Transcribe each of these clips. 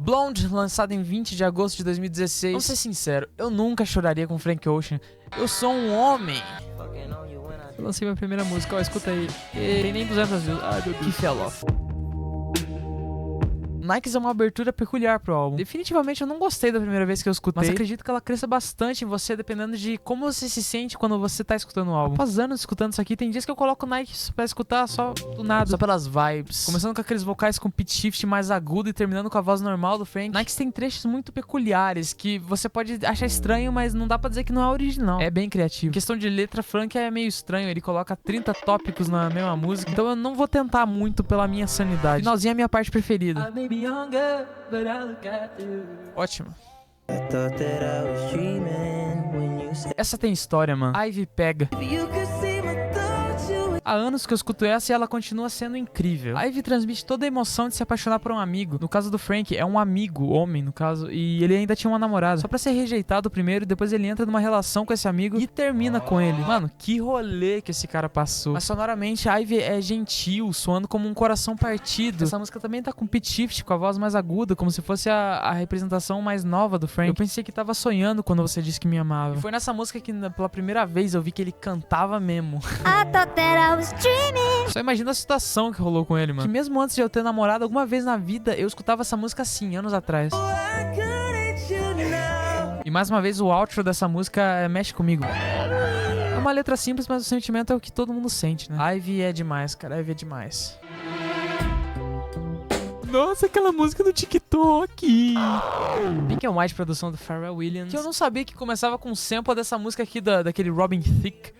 Blonde, lançado em 20 de agosto de 2016. Vamos ser sincero, eu nunca choraria com Frank Ocean. Eu sou um homem. Eu lancei minha primeira música, ó, escuta aí. E tem nem 200 views. Ai, meu Deus. Que fell off. Nikes é uma abertura peculiar pro álbum. Definitivamente eu não gostei da primeira vez que eu escutei, mas acredito que ela cresça bastante em você, dependendo de como você se sente quando você tá escutando o álbum. Após anos escutando isso aqui, tem dias que eu coloco Nikes pra escutar só do nada, só pelas vibes. Começando com aqueles vocais com pitch shift mais agudo e terminando com a voz normal do Frank. Nikes tem trechos muito peculiares que você pode achar estranho, mas não dá pra dizer que não é original. É bem criativo. Em questão de letra, Frank é meio estranho, ele coloca 30 tópicos na mesma música, então eu não vou tentar muito pela minha sanidade. Finalzinho é a minha parte preferida. Ótimo. Essa tem história, mano. Ivy pega. Há anos que eu escuto essa e ela continua sendo incrível. A Ivy transmite toda a emoção de se apaixonar por um amigo. No caso do Frank, é um amigo, homem no caso, e ele ainda tinha uma namorada. Só pra ser rejeitado primeiro, depois ele entra numa relação com esse amigo e termina com ele. Mano, que rolê que esse cara passou. Mas sonoramente, a Ivy é gentil, soando como um coração partido. Essa música também tá com pitch shift, com a voz mais aguda, como se fosse a representação mais nova do Frank. Eu pensei que tava sonhando quando você disse que me amava. E foi nessa música que pela primeira vez eu vi que ele cantava mesmo. I thought that I was dreaming. Só imagina a situação que rolou com ele, mano. Que mesmo antes de eu ter namorado alguma vez na vida, eu escutava essa música assim, anos atrás. E mais uma vez o outro dessa música mexe comigo. É uma letra simples, mas o sentimento é o que todo mundo sente, né? Ivy é demais, cara. Ivy é demais. Nossa, aquela música do TikTok. Pink and White, produção do Pharrell Williams. Que eu não sabia que começava com um sample dessa música aqui daquele Robin Thicke.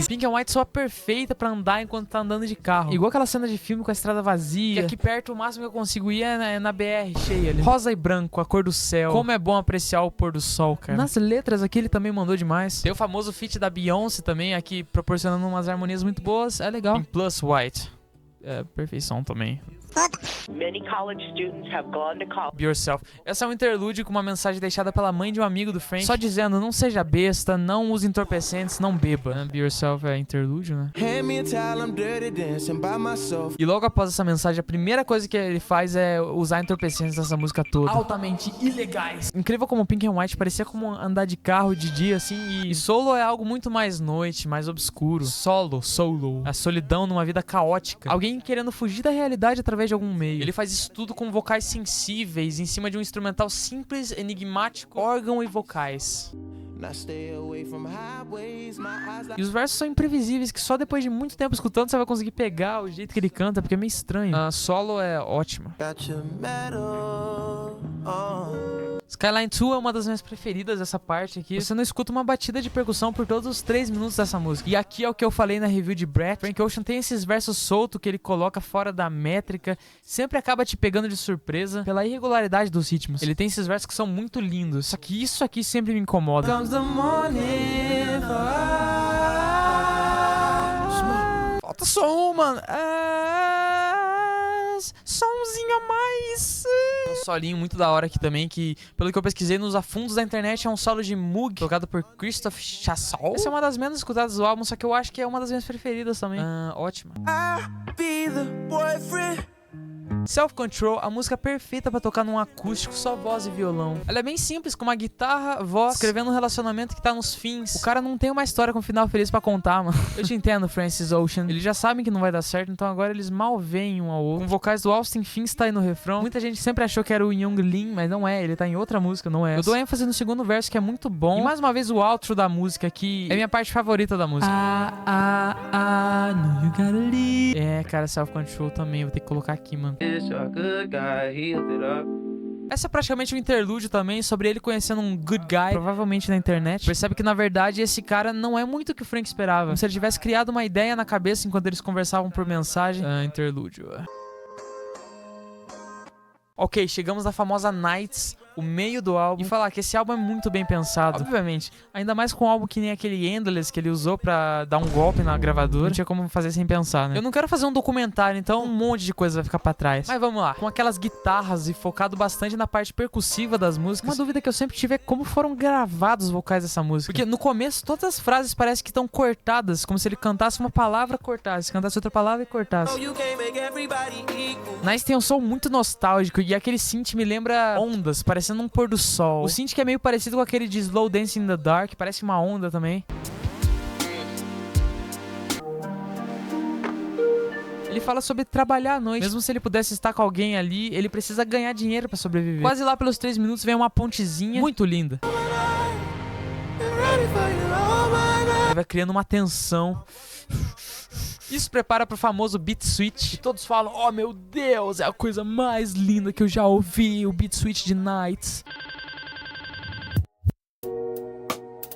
Pink and White soa perfeita pra andar enquanto tá andando de carro. Igual aquela cena de filme com a estrada vazia. E aqui perto o máximo que eu consigo ir é na BR cheia ali. Rosa e branco, a cor do céu. Como é bom apreciar o pôr do sol, cara. Nas letras aqui ele também mandou demais. Tem o famoso feat da Beyoncé também, aqui proporcionando umas harmonias muito boas. É legal. Pink plus White. É, perfeição também. Many college students have gone to college. Be Yourself. Essa é um interlúdio com uma mensagem deixada pela mãe de um amigo do Frank, só dizendo, não seja besta, não use entorpecentes, não beba. Be Yourself é interlúdio, né? E logo após essa mensagem, a primeira coisa que ele faz é usar entorpecentes nessa música toda. Altamente ilegais. Incrível como Pink and White parecia como andar de carro de dia, assim, e solo é algo muito mais noite, mais obscuro. Solo. A solidão numa vida caótica. Alguém querendo fugir da realidade através de algum meio. Ele faz isso tudo com vocais sensíveis, em cima de um instrumental simples, enigmático, órgão e vocais. E os versos são imprevisíveis, que só depois de muito tempo escutando você vai conseguir pegar o jeito que ele canta, porque é meio estranho. A solo é ótima. Skyline 2 é uma das minhas preferidas dessa parte aqui. Você não escuta uma batida de percussão por todos os 3 minutos dessa música. E aqui é o que eu falei na review de Brett. Frank Ocean tem esses versos soltos que ele coloca fora da métrica. Sempre acaba te pegando de surpresa pela irregularidade dos ritmos. Ele tem esses versos que são muito lindos. Só que isso aqui sempre me incomoda. Falta só uma. Somzinho a mais. Um solinho muito da hora aqui também, que pelo que eu pesquisei nos afundos da internet é um solo de Moog, tocado por Christoph Chassol. Essa é uma das menos escutadas do álbum, só que eu acho que é uma das minhas preferidas também. Ótima. Self Control, a música perfeita pra tocar num acústico, só voz e violão. Ela é bem simples, com uma guitarra, voz, escrevendo um relacionamento que tá nos fins. O cara não tem uma história com um final feliz pra contar, mano. Eu te entendo, Francis Ocean. Eles já sabem que não vai dar certo, então agora eles mal veem um ao outro. Com vocais do Austin Finstein no refrão. Muita gente sempre achou que era o Young Lin, mas não é, ele tá em outra música, não é essa. Eu dou ênfase no segundo verso, que é muito bom. E mais uma vez o outro da música, que é minha parte favorita da música. No you gotta leave. É, cara, Self Control também, vou ter que colocar aqui, mano. Essa é praticamente um interlúdio também sobre ele conhecendo um good guy, provavelmente na internet. Percebe que na verdade esse cara não é muito o que o Frank esperava. Como se ele tivesse criado uma ideia na cabeça enquanto eles conversavam por mensagem. Interlúdio. Ok, chegamos na famosa Nights, o meio do álbum e falar que esse álbum é muito bem pensado. Obviamente, ainda mais com um álbum que nem aquele Endless que ele usou pra dar um golpe na gravadora. Não tinha como fazer sem pensar, né? Eu não quero fazer um documentário, então um monte de coisa vai ficar pra trás. Mas vamos lá. Com aquelas guitarras e focado bastante na parte percussiva das músicas. Uma dúvida que eu sempre tive é como foram gravados os vocais dessa música. Porque no começo, todas as frases parecem que estão cortadas, como se ele cantasse uma palavra, cortasse, cantasse outra palavra e cortasse. Nice tem um som muito nostálgico e aquele synth me lembra ondas, parecendo um pôr do sol. O synth que é meio parecido com aquele de Slow Dance in the Dark, parece uma onda também. Ele fala sobre trabalhar à noite. Mesmo se ele pudesse estar com alguém ali, ele precisa ganhar dinheiro pra sobreviver. Quase lá pelos 3 minutos vem uma pontezinha muito linda. Ele vai criando uma tensão. Isso prepara pro famoso beat switch. E todos falam, oh meu Deus, é a coisa mais linda que eu já ouvi, o beat switch de Nights.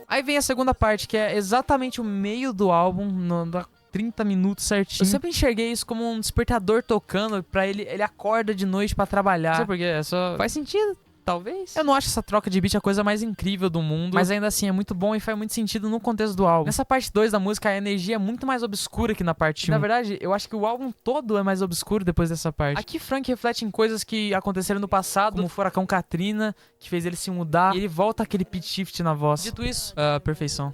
Aí vem a segunda parte, que é exatamente o meio do álbum, da 30 minutos certinho. Eu sempre enxerguei isso como um despertador tocando, pra ele acorda de noite pra trabalhar. Não sei porquê, é só... Faz sentido. Talvez. Eu não acho essa troca de beat a coisa mais incrível do mundo, mas ainda assim é muito bom e faz muito sentido no contexto do álbum. Nessa parte 2 da música, a energia é muito mais obscura que na parte 1. Na verdade, eu acho que o álbum todo é mais obscuro depois dessa parte. Aqui Frank reflete em coisas que aconteceram no passado, como o furacão Katrina, que fez ele se mudar, e ele volta aquele pitch shift na voz. Dito isso, perfeição.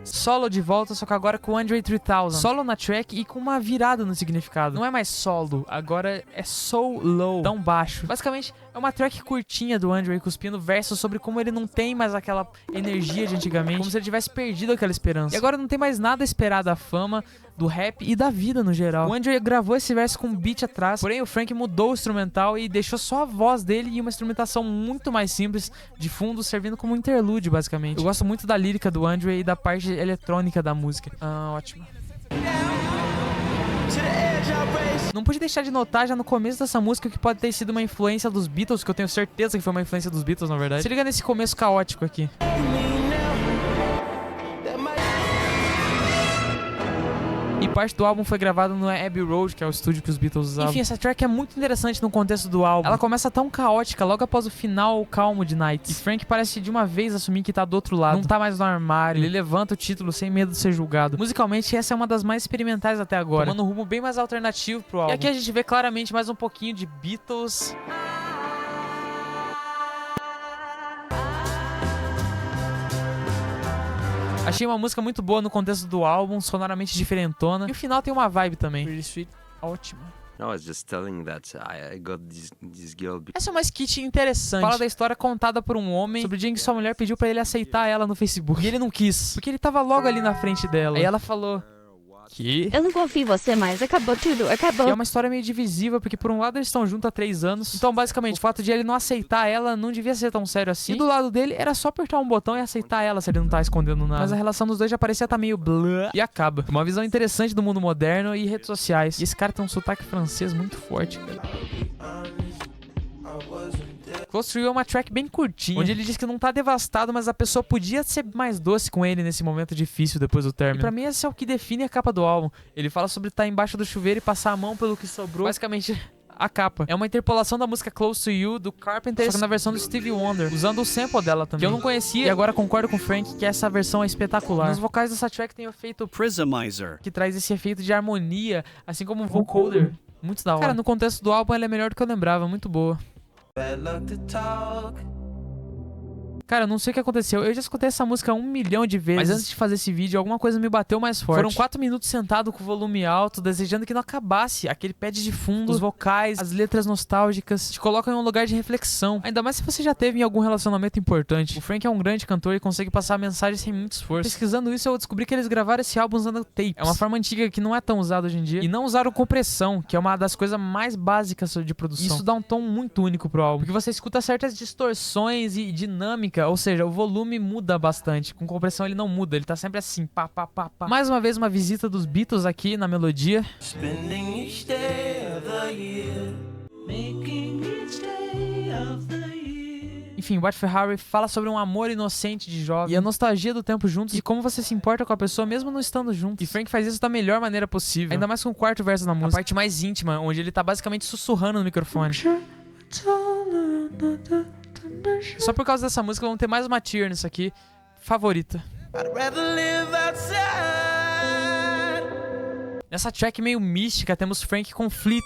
Solo de volta, só que agora com o Andre 3000. Solo na track e com uma virada no significado. Não é mais solo, agora é so low, tão baixo. Basicamente, é uma track curtinha do Andre cuspindo versos sobre como ele não tem mais aquela energia de antigamente, como se ele tivesse perdido aquela esperança. E agora não tem mais nada a esperar da fama, do rap e da vida no geral. O Andre gravou esse verso com um beat atrás, porém o Frank mudou o instrumental e deixou só a voz dele e uma instrumentação muito mais simples de fundo, servindo como um interlude, basicamente. Eu gosto muito da lírica do Andre e da parte eletrônica da música. Ótimo. Não pude deixar de notar já no começo dessa música que pode ter sido uma influência dos Beatles, que eu tenho certeza que foi uma influência dos Beatles, na verdade. Se liga nesse começo caótico aqui. E parte do álbum foi gravada no Abbey Road, que é o estúdio que os Beatles usavam. Enfim, essa track é muito interessante no contexto do álbum. Ela começa tão caótica logo após o final calmo de Nights. E Frank parece de uma vez assumir que tá do outro lado. Não tá mais no armário. Ele levanta o título sem medo de ser julgado. Musicalmente, essa é uma das mais experimentais até agora, tomando um rumo bem mais alternativo pro álbum. E aqui a gente vê claramente mais um pouquinho de Beatles. Achei uma música muito boa no contexto do álbum, sonoramente diferentona. E o final tem uma vibe também. Pretty Sweet, ótimo. I was just telling that I got this girl. Essa é uma skit interessante. Fala da história contada por um homem sobre o dia em que sua mulher pediu pra ele aceitar ela no Facebook. E ele não quis, porque ele tava logo ali na frente dela. Aí ela falou... Que? Eu não confio em você mais, acabou tudo, acabou. E é uma história meio divisiva, porque por um lado eles estão juntos há 3 anos. Então, basicamente, o fato de ele não aceitar ela não devia ser tão sério assim. E do lado dele, era só apertar um botão e aceitar ela se ele não tá escondendo nada. Mas a relação dos dois já parecia estar meio blá. E acaba. Uma visão interessante do mundo moderno e redes sociais. E esse cara tem um sotaque francês muito forte, cara. Close to You é uma track bem curtinha, onde ele diz que não tá devastado, mas a pessoa podia ser mais doce com ele nesse momento difícil depois do término. E pra mim esse é o que define a capa do álbum. Ele fala sobre estar embaixo do chuveiro e passar a mão pelo que sobrou. Basicamente, a capa. É uma interpolação da música Close to You, do Carpenter, só que na versão do Stevie Wonder, usando o sample dela também, que eu não conhecia, e agora concordo com o Frank que essa versão é espetacular. Nos vocais dessa track tem o efeito Prismizer, que traz esse efeito de harmonia, assim como o vocoder. Muito da hora. Cara, no contexto do álbum ela é melhor do que eu lembrava, muito boa. Cara, eu não sei o que aconteceu. Eu já escutei essa música 1 milhão de vezes. Mas antes de fazer esse vídeo, alguma coisa me bateu mais forte. Foram 4 minutos sentado com o volume alto, desejando que não acabasse. Aquele pad de fundo, os vocais, as letras nostálgicas, te colocam em um lugar de reflexão. Ainda mais se você já teve em algum relacionamento importante. O Frank é um grande cantor e consegue passar a mensagem sem muito esforço. Pesquisando isso, eu descobri que eles gravaram esse álbum usando tapes. É uma forma antiga que não é tão usada hoje em dia. E não usaram compressão, que é uma das coisas mais básicas de produção. Isso dá um tom muito único pro álbum, porque você escuta certas distorções e dinâmica. Ou seja, o volume muda bastante. Com compressão ele não muda, ele tá sempre assim, pá, pá, pá, pá. Mais uma vez uma visita dos Beatles aqui na melodia. Enfim, White Ferrari fala sobre um amor inocente de jovem e a nostalgia do tempo juntos e como você se importa com a pessoa mesmo não estando junto. E Frank faz isso da melhor maneira possível. Ainda mais com o quarto verso da música, a parte mais íntima, onde ele tá basicamente sussurrando no microfone. Só por causa dessa música, vamos ter mais uma tier nisso aqui. Favorita. Nessa track meio mística, temos Frank conflito.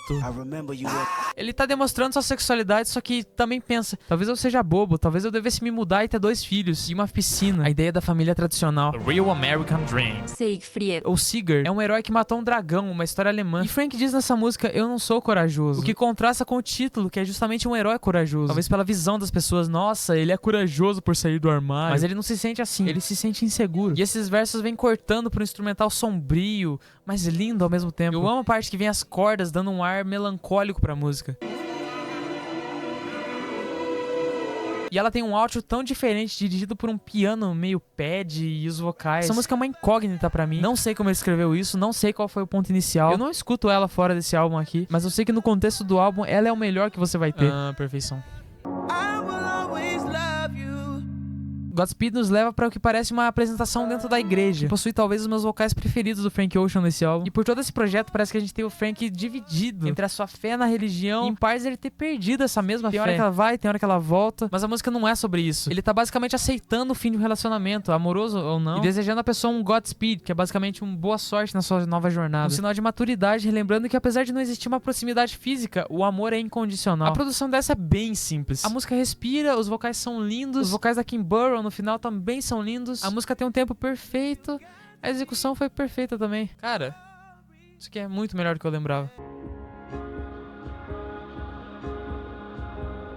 Ele tá demonstrando sua sexualidade, só que também pensa, talvez eu seja bobo, talvez eu devesse me mudar e ter 2 filhos e uma piscina. A ideia da família tradicional. The Real American Dream. Siegfried. Ou Sigurd é um herói que matou um dragão, uma história alemã. E Frank diz nessa música, eu não sou corajoso. O que contrasta com o título, que é justamente um herói corajoso. Talvez pela visão das pessoas, nossa, ele é corajoso por sair do armário. Mas ele não se sente assim, ele se sente inseguro. E esses versos vêm cortando pro instrumental sombrio, mas lindo ao mesmo tempo. Eu amo a parte que vem as cordas dando um ar melancólico pra música. E ela tem um áudio tão diferente, dirigido por um piano meio pad e os vocais. Essa música é uma incógnita pra mim. Não sei como ele escreveu isso, não sei qual foi o ponto inicial. Eu não escuto ela fora desse álbum aqui, mas eu sei que no contexto do álbum, ela é o melhor que você vai ter. Perfeição. Godspeed nos leva para o que parece uma apresentação dentro da igreja, que possui talvez os meus vocais preferidos do Frank Ocean nesse álbum. E por todo esse projeto parece que a gente tem o Frank dividido entre a sua fé na religião e em partes ele ter perdido essa mesma fé. Tem hora que ela vai, tem hora que ela volta, mas a música não é sobre isso. Ele tá basicamente aceitando o fim de um relacionamento, amoroso ou não, e desejando a pessoa um Godspeed, que é basicamente um boa sorte na sua nova jornada. Um sinal de maturidade, relembrando que apesar de não existir uma proximidade física, o amor é incondicional. A produção dessa é bem simples. A música respira, os vocais são lindos, os vocais da Kim Burrell no final também são lindos. A música tem um tempo perfeito. A execução foi perfeita também. Cara, isso aqui é muito melhor do que eu lembrava.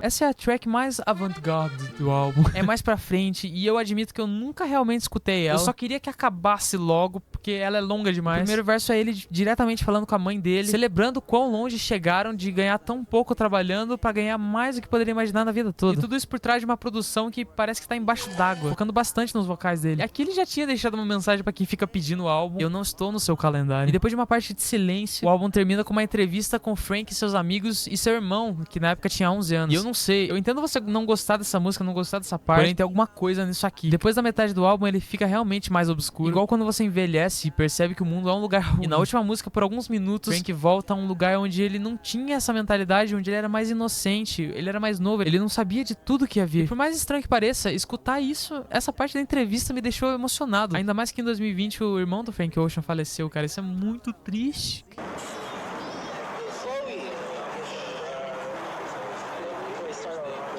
Essa é a track mais avant-garde do álbum. É mais pra frente e eu admito que eu nunca realmente escutei ela. Eu só queria que acabasse logo, porque ela é longa demais. O primeiro verso é ele diretamente falando com a mãe dele, celebrando quão longe chegaram de ganhar tão pouco trabalhando pra ganhar mais do que poderia imaginar na vida toda. E tudo isso por trás de uma produção que parece que tá embaixo d'água, focando bastante nos vocais dele. E aqui ele já tinha deixado uma mensagem pra quem fica pedindo o álbum: eu não estou no seu calendário. E depois de uma parte de silêncio, o álbum termina com uma entrevista com Frank e seus amigos e seu irmão, que na época tinha 11 anos. E eu não sei, eu entendo você não gostar dessa música, não gostar dessa parte, porém tem alguma coisa nisso aqui. Depois da metade do álbum ele fica realmente mais obscuro, igual quando você envelhece e percebe que o mundo é um lugar ruim. E na última música, por alguns minutos, Frank volta a um lugar onde ele não tinha essa mentalidade, onde ele era mais inocente, ele era mais novo, ele não sabia de tudo que ia vir. E por mais estranho que pareça, escutar isso, essa parte da entrevista me deixou emocionado. Ainda mais que em 2020 o irmão do Frank Ocean faleceu, cara, isso é muito triste.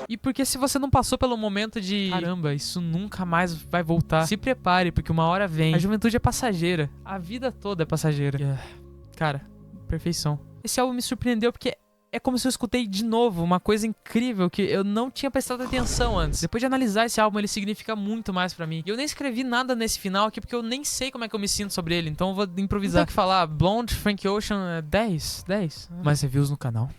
E porque se você não passou pelo momento de caramba, isso nunca mais vai voltar, se prepare, porque uma hora vem. A juventude é passageira, a vida toda é passageira. Cara, perfeição. Esse álbum me surpreendeu porque é como se eu escutei de novo uma coisa incrível que eu não tinha prestado atenção antes. Depois de analisar esse álbum, ele significa muito mais pra mim. E eu nem escrevi nada nesse final aqui porque eu nem sei como é que eu me sinto sobre ele, então eu vou improvisar. Não tem o que falar, Blonde, Frank Ocean, 10. Mais reviews no canal.